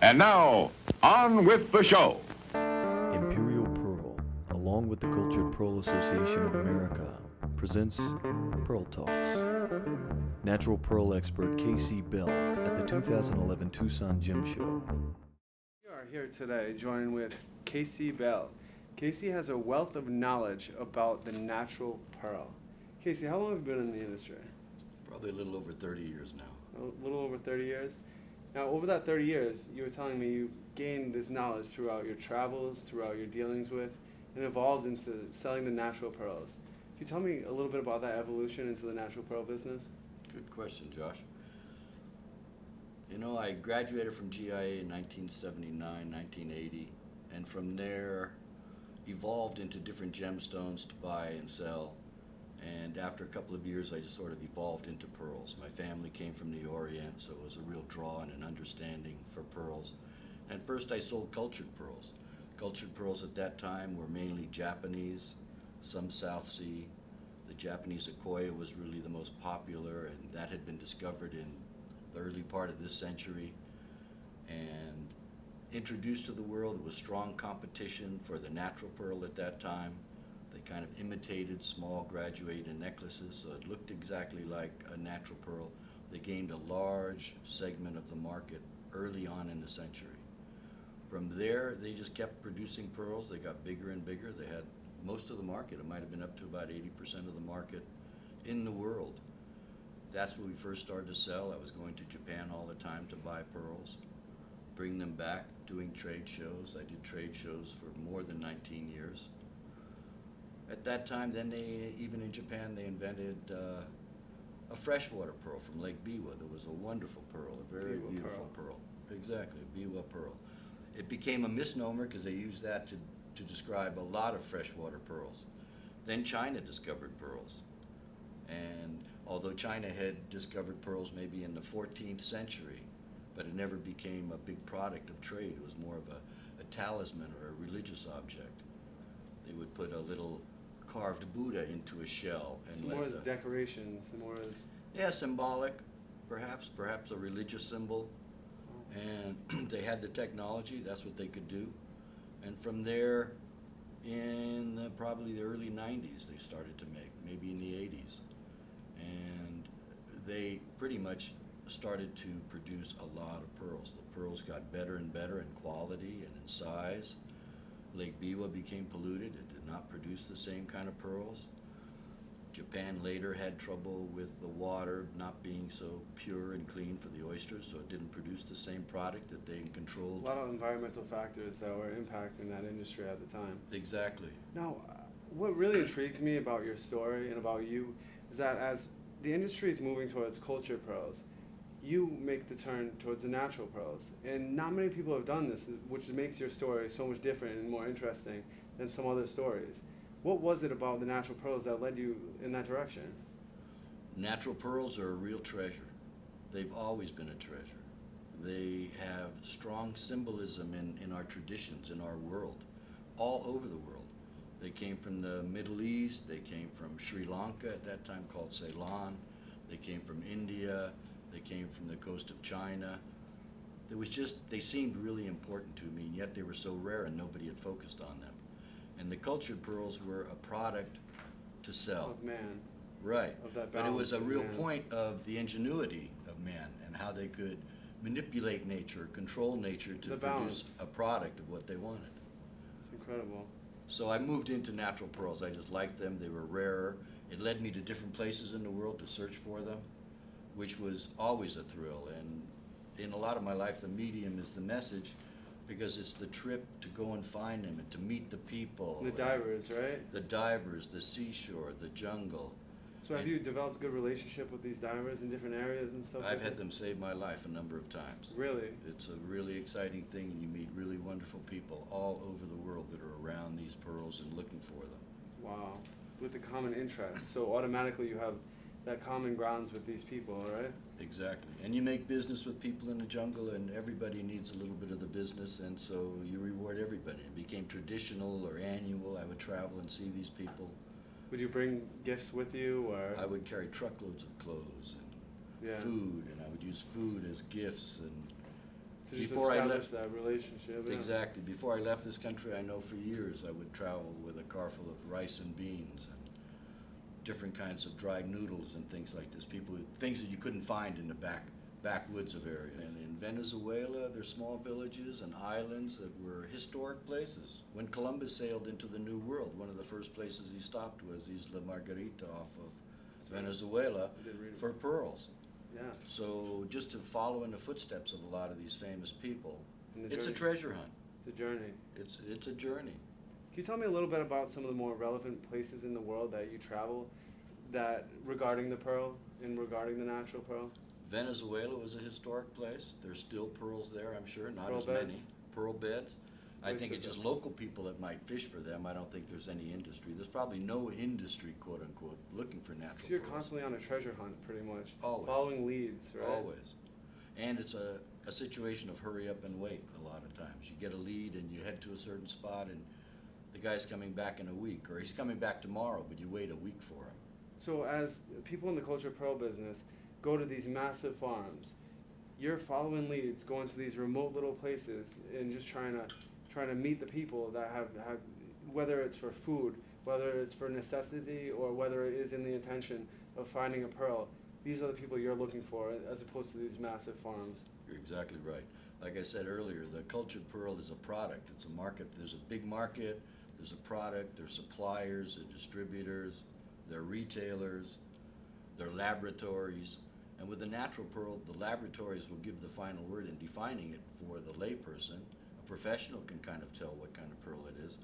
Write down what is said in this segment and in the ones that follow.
And now, on with the show. Imperial Pearl, along with the Cultured Pearl Association of America, presents Pearl Talks. Natural pearl expert Casey Bell at the 2011 Tucson Gem Show. We are here today joined with Casey Bell. Casey has a wealth of knowledge about the natural pearl. Casey, how long have you been in the industry? Probably a little over 30 years now. A little over 30 years. Now, over that 30 years, you were telling me you gained this knowledge throughout your travels, throughout your dealings with, and evolved into selling the natural pearls. Can you tell me a little bit about that evolution into the natural pearl business? Good question, Josh. You know, I graduated from GIA in 1979, 1980, and from there evolved into different gemstones to buy and sell. And after a couple of years, I just sort of evolved into pearls. My family came from the Orient, so it was a real draw and an understanding for pearls. And first I sold cultured pearls. Cultured pearls at that time were mainly Japanese, some South Sea. The Japanese Akoya was really the most popular, and that had been discovered in the early part of this century. And introduced to the world was strong competition for the natural pearl at that time. They kind of imitated small graduated necklaces, so it looked exactly like a natural pearl. They gained a large segment of the market early on in the century. From there, they just kept producing pearls. They got bigger and bigger. They had most of the market. It might have been up to about 80% of the market in the world. That's when we first started to sell. I was going to Japan all the time to buy pearls, bring them back, doing trade shows. I did trade shows for more than 19 years. At that time, then even in Japan, they invented a freshwater pearl from Lake Biwa. That was a wonderful pearl, a very Biwa beautiful pearl. Exactly, a Biwa pearl. It became a misnomer because they used that to describe a lot of freshwater pearls. Then China discovered pearls. And although China had discovered pearls maybe in the 14th century, but it never became a big product of trade. It was more of a talisman or a religious object. They would put a little carved Buddha into a shell and So more as decorations, more as... Yeah, symbolic, perhaps a religious symbol. And they had the technology, that's what they could do. And from there, in probably the early 90s, they started to make, maybe in the 80s. And they pretty much started to produce a lot of pearls. The pearls got better and better in quality and in size. Lake Biwa became polluted. It did not produce the same kind of pearls. Japan later had trouble with the water not being so pure and clean for the oysters, so it didn't produce the same product that they controlled. A lot of environmental factors that were impacting that industry at the time. Exactly. Now, what really intrigues me about your story and about you is that as the industry is moving towards cultured pearls, you make the turn towards the natural pearls. And not many people have done this, which makes your story so much different and more interesting than some other stories. What was it about the natural pearls that led you in that direction? Natural pearls are a real treasure. They've always been a treasure. They have strong symbolism in our traditions, in our world, all over the world. They came from the Middle East, they came from Sri Lanka at that time called Ceylon, they came from India, they came from the coast of China. They seemed really important to me, and yet they were so rare and nobody had focused on them. And the cultured pearls were a product to sell. Of man. Right. Of that But it was a balance of real man. point of the ingenuity of man and how they could manipulate nature, control nature to The produce balance. a product of what they wanted. It's incredible. So I moved into natural pearls. I just liked them. They were rarer. It led me to different places in the world to search for them, which was always a thrill. And in a lot of my life, the medium is the message because it's the trip to go and find them and to meet the people. The divers, right? The divers, the seashore, the jungle. So have you developed a good relationship with these divers in different areas and stuff? I've like had that? them save my life a number of times. Really? It's a really exciting thing, and you meet really wonderful people all over the world that are around these pearls and looking for them. Wow. With a common interest. So automatically you have that common grounds with these people, right? Exactly. And you make business with people in the jungle, and everybody needs a little bit of the business, and so you reward everybody. It became traditional or annual. I would travel and see these people. Would you bring gifts with you, or? I would carry truckloads of clothes and Yeah. food, and I would use food as gifts, and To just Before I establish left, that relationship. Yeah. exactly. Before I left this country, I know for years I would travel with a car full of rice and beans and different kinds of dried noodles and things like this. Things that you couldn't find in the backwoods of area. And in Venezuela, there's small villages and islands that were historic places. When Columbus sailed into the New World, one of the first places he stopped was Isla Margarita off of That's right. Venezuela I did read for about pearls. Yeah. So just to follow in the footsteps of a lot of these famous people, And the it's a journey. treasure hunt. It's a journey. It's a journey. Can you tell me a little bit about some of the more relevant places in the world that you travel that regarding the pearl and regarding the natural pearl? Venezuela was a historic place. There's still pearls there, I'm sure, not Pearl as beds? many. Pearl beds. I think Oyster it's just beds. local people that might fish for them. I don't think there's any industry. There's probably no industry, quote unquote, looking for natural So you're pearls. constantly on a treasure hunt, pretty much. Always. Following leads, right? Always. And it's a situation of hurry up and wait a lot of times. You get a lead and you head to a certain spot and the guy's coming back in a week, or he's coming back tomorrow, but you wait a week for him. So as people in the culture pearl business go to these massive farms, you're following leads, going to these remote little places and just trying to meet the people that have whether it's for food, whether it's for necessity, or whether it is in the intention of finding a pearl. These are the people you're looking for as opposed to these massive farms. You're exactly right. Like I said earlier, the cultured pearl is a product. It's a market. There's a big market. There's a product. There's suppliers, there's distributors, there are retailers, there are laboratories. And with the natural pearl, the laboratories will give the final word in defining it for the layperson. A professional can kind of tell what kind of pearl it is.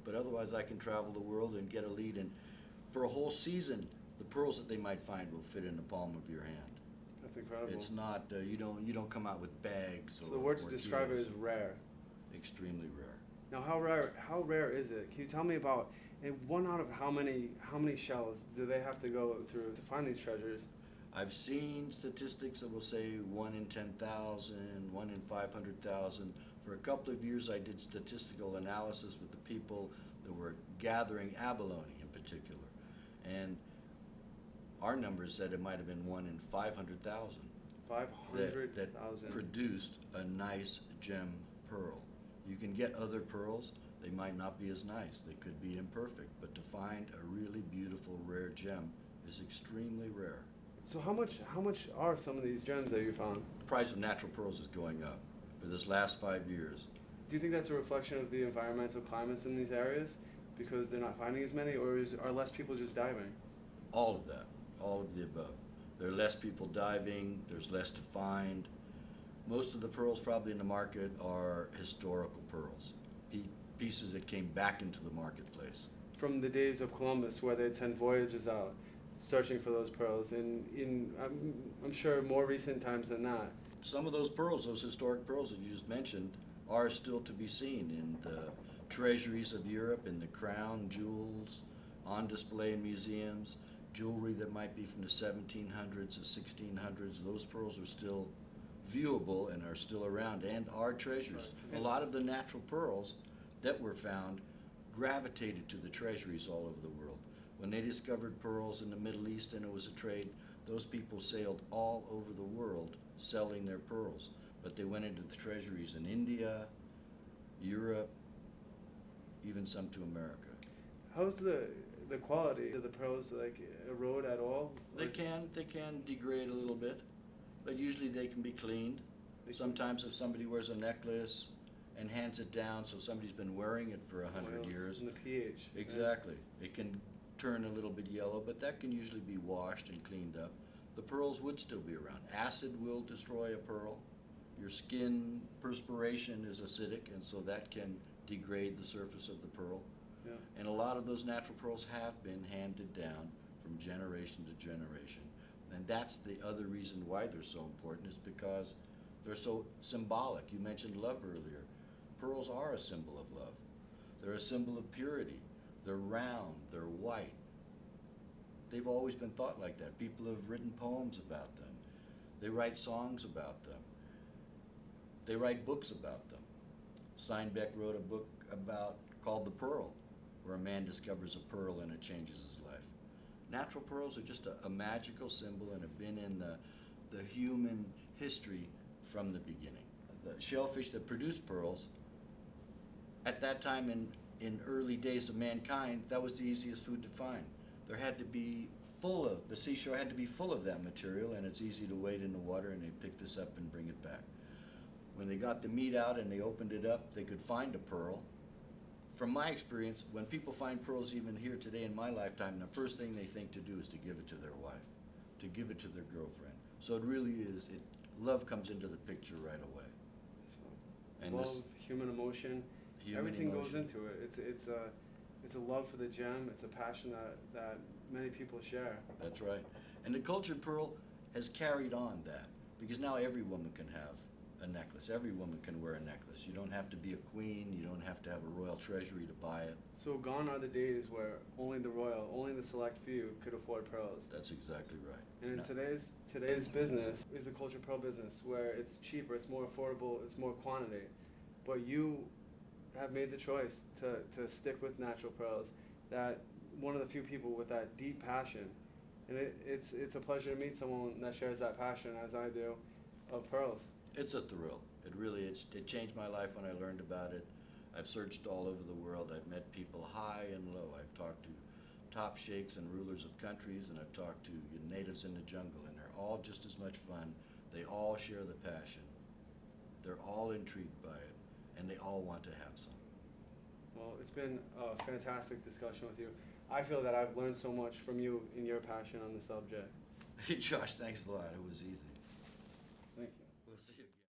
But otherwise, I can travel the world and get a lead. And for a whole season, the pearls that they might find will fit in the palm of your hand. That's incredible. It's not, you don't come out with bags So or the word to or describe it kilos. is rare. Extremely rare. Now, how rare is it? Can you tell me about, and one out of how many shells do they have to go through to find these treasures? I've seen statistics that will say 1 in 10,000, 1 in 500,000. For a couple of years, I did statistical analysis with the people that were gathering abalone in particular. And our numbers said it might have been 1 in 500,000 that 500,000. produced a nice gem pearl. You can get other pearls. They might not be as nice. They could be imperfect. But to find a really beautiful, rare gem is extremely rare. So how much are some of these gems that you found? The price of natural pearls is going up for this last 5 years. Do you think that's a reflection of the environmental climates in these areas because they're not finding as many, or are less people just diving? All of that, all of the above. There are less people diving, there's less to find. Most of the pearls probably in the market are historical pearls, pieces that came back into the marketplace. From the days of Columbus, where they'd send voyages out searching for those pearls, and I'm sure more recent times than that. Some of those pearls, those historic pearls that you just mentioned, are still to be seen in the treasuries of Europe, in the crown jewels, on display in museums, jewelry that might be from the 1700s or 1600s. Those pearls are still viewable and are still around and are treasures. A lot of the natural pearls that were found gravitated to the treasuries all over the world. When they discovered pearls in the Middle East and it was a trade, those people sailed all over the world selling their pearls. But they went into the treasuries in India, Europe, even some to America. How's the quality of the pearls, like, erode at all? They can degrade a little bit, but usually they can be cleaned. Sometimes if somebody wears a necklace and hands it down, so somebody's been wearing it for 100 Oils years. and the pH. right? Exactly. It can turn a little bit yellow, but that can usually be washed and cleaned up. The pearls would still be around. Acid will destroy a pearl. Your skin perspiration is acidic, and so that can degrade the surface of the pearl. Yeah. And a lot of those natural pearls have been handed down from generation to generation. And that's the other reason why they're so important, is because they're so symbolic. You mentioned love earlier. Pearls are a symbol of love. They're a symbol of purity. They're round, they're white. They've always been thought like that. People have written poems about them. They write songs about them. They write books about them. Steinbeck wrote a book called The Pearl, where a man discovers a pearl and it changes his life. Natural pearls are just a magical symbol and have been in the human history from the beginning. the shellfish that produced pearls, at that time in early days of mankind, that was the easiest food to find. There had to be the seashore had to be full of that material, and it's easy to wade in the water and they pick this up and bring it back. When they got the meat out and they opened it up, they could find a pearl. From my experience, when people find pearls even here today in my lifetime, the first thing they think to do is to give it to their wife, to give it to their girlfriend. So it really is, love comes into the picture right away. So, And love, this human emotion, human everything goes emotion. into it. It's a love for the gem. It's a passion that many people share. That's right. And the cultured pearl has carried on that, because now every woman can have a necklace. Every woman can wear a necklace. You don't have to be a queen. You don't have to have a royal treasury to buy it. So gone are the days where only the select few could afford pearls. That's exactly right. And in No. today's business is the culture pearl business, where it's cheaper, it's more affordable, it's more quantity. But you have made the choice to stick with natural pearls. That one of the few people with that deep passion, and it's a pleasure to meet someone that shares that passion as I do, of pearls. It's a thrill. It changed my life when I learned about it. I've searched all over the world. I've met people high and low. I've talked to top sheikhs and rulers of countries, and I've talked to natives in the jungle, and they're all just as much fun. They all share the passion. They're all intrigued by it, and they all want to have some. Well, it's been a fantastic discussion with you. I feel that I've learned so much from you in your passion on the subject. Hey, Josh, thanks a lot. It was easy.